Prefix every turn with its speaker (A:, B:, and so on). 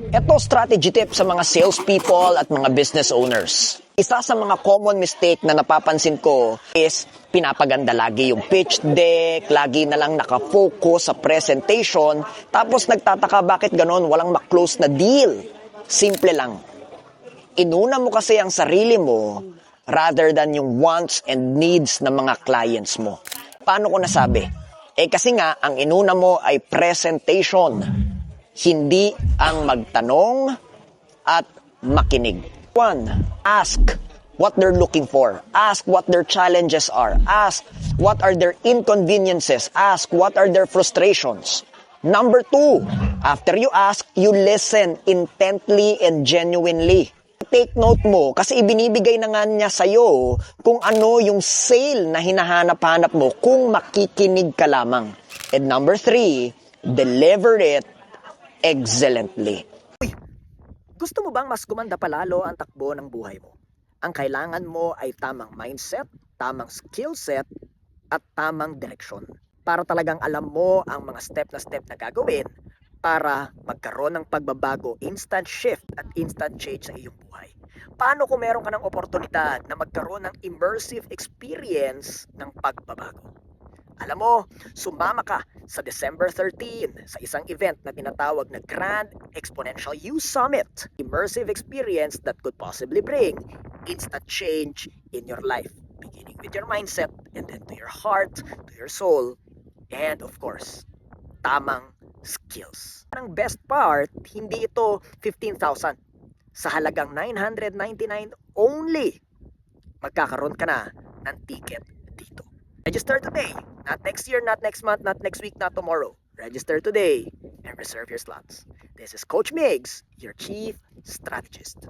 A: Ito strategy tip sa mga salespeople at mga business owners. Isa sa mga common mistake na napapansin ko is pinapaganda lagi yung pitch deck, lagi na lang nakafocus sa presentation, tapos nagtataka bakit ganon walang maklose na deal. Simple lang. Inuna mo kasi ang sarili mo rather than yung wants and needs ng mga clients mo. Paano ko nasabi? Kasi nga, ang inuna mo ay presentation, hindi ang magtanong at makinig. 1. Ask what they're looking for. Ask what their challenges are. Ask what are their inconveniences. Ask what are their frustrations. Number 2, after you ask, you listen intently and genuinely. Take note mo kasi ibinibigay na nga niya sa'yo kung ano yung sale na hinahanap-hanap mo kung makikinig ka lamang. And number 3, deliver it excellently. Gusto mo bang mas gumanda palalo ang takbo ng buhay mo? Ang kailangan mo ay tamang mindset, tamang skill set, at tamang direksyon. Para talagang alam mo ang mga step na gagawin para magkaroon ng pagbabago, instant shift at instant change sa iyong buhay. Paano kung meron ka ng oportunidad na magkaroon ng immersive experience ng pagbabago? Alam mo, sumama ka sa December 13 sa isang event na tinatawag na Grand Exponential You Summit. Immersive experience that could possibly bring instant change in your life, beginning with your mindset and then to your heart, to your soul, and of course, tamang skills. Ang best part, hindi ito 15,000. Sa halagang 999 only, magkakaroon ka na ng ticket dito. Register today. Not next year, not next month, not next week, not tomorrow. Register today and reserve your slots. This is Coach Migs, your Chief Strategist.